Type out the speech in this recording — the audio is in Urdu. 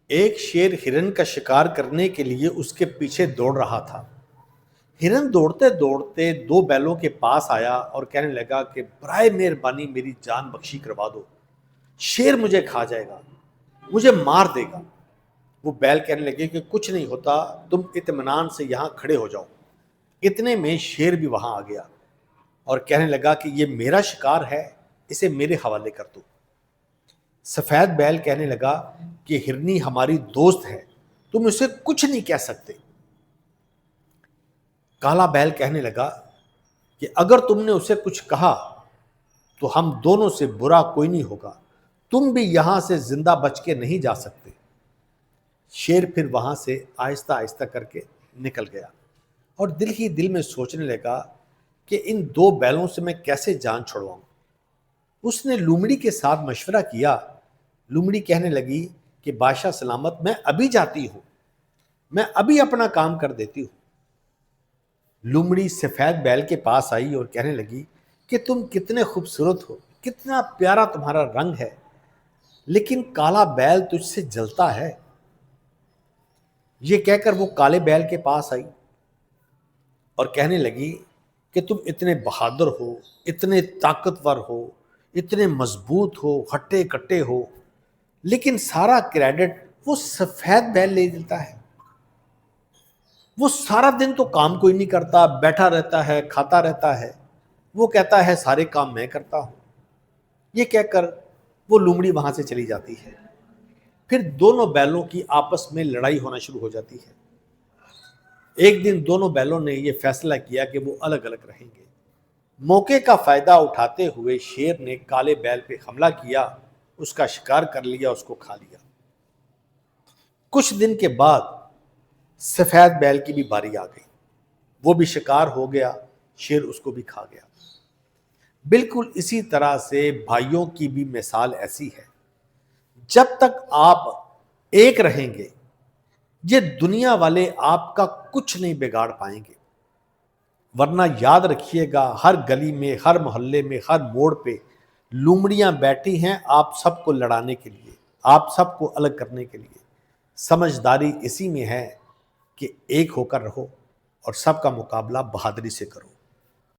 ایک شیر ہرن کا شکار کرنے کے لیے اس کے پیچھے دوڑ رہا تھا۔ ہرن دوڑتے دوڑتے دو بیلوں کے پاس آیا اور کہنے لگا کہ برائے مہربانی میری جان بخشی کروا دو، شیر مجھے کھا جائے گا، مجھے مار دے گا۔ وہ بیل کہنے لگے کہ کچھ نہیں ہوتا، تم اطمینان سے یہاں کھڑے ہو جاؤ۔ اتنے میں شیر بھی وہاں آ گیا اور کہنے لگا کہ یہ میرا شکار ہے، اسے میرے حوالے کر دو۔ سفید بیل کہنے لگا کہ ہرنی ہماری دوست ہے، تم اسے کچھ نہیں کہہ سکتے۔ کالا بیل کہنے لگا کہ اگر تم نے اسے کچھ کہا تو ہم دونوں سے برا کوئی نہیں ہوگا، تم بھی یہاں سے زندہ بچ کے نہیں جا سکتے۔ شیر پھر وہاں سے آہستہ آہستہ کر کے نکل گیا اور دل ہی دل میں سوچنے لگا کہ ان دو بیلوں سے میں کیسے جان چھڑواؤں۔ اس نے لومڑی کے ساتھ مشورہ کیا۔ لومڑی کہنے لگی کہ بادشاہ سلامت، میں ابھی جاتی ہوں، میں ابھی اپنا کام کر دیتی ہوں۔ لومڑی سفید بیل کے پاس آئی اور کہنے لگی کہ تم کتنے خوبصورت ہو، کتنا پیارا تمہارا رنگ ہے، لیکن کالا بیل تجھ سے جلتا ہے۔ یہ کہہ کر وہ کالے بیل کے پاس آئی اور کہنے لگی کہ تم اتنے بہادر ہو، اتنے طاقتور ہو، اتنے مضبوط ہو، ہٹے کٹے ہو، لیکن سارا کریڈٹ وہ سفید بیل لے لیتا ہے۔ وہ سارا دن تو کام کوئی نہیں کرتا، بیٹھا رہتا ہے، کھاتا رہتا ہے، وہ کہتا ہے سارے کام میں کرتا ہوں۔ یہ کہہ کر وہ لومڑی وہاں سے چلی جاتی ہے۔ پھر دونوں بیلوں کی آپس میں لڑائی ہونا شروع ہو جاتی ہے۔ ایک دن دونوں بیلوں نے یہ فیصلہ کیا کہ وہ الگ الگ رہیں گے۔ موقع کا فائدہ اٹھاتے ہوئے شیر نے کالے بیل پہ حملہ کیا، اس کا شکار کر لیا، اس کو کھا لیا۔ کچھ دن کے بعد سفید بیل کی بھی باری آ گئی، وہ بھی شکار ہو گیا، شیر اس کو بھی کھا گیا۔ بالکل اسی طرح سے بھائیوں کی بھی مثال ایسی ہے۔ جب تک آپ ایک رہیں گے، یہ دنیا والے آپ کا کچھ نہیں بگاڑ پائیں گے، ورنہ یاد رکھیے گا ہر گلی میں، ہر محلے میں، ہر موڑ پہ لومڑیاں بیٹھی ہیں آپ سب کو لڑانے کے لیے، آپ سب کو الگ کرنے کے لیے۔ سمجھداری اسی میں ہے کہ ایک ہو کر رہو اور سب کا مقابلہ بہادری سے کرو۔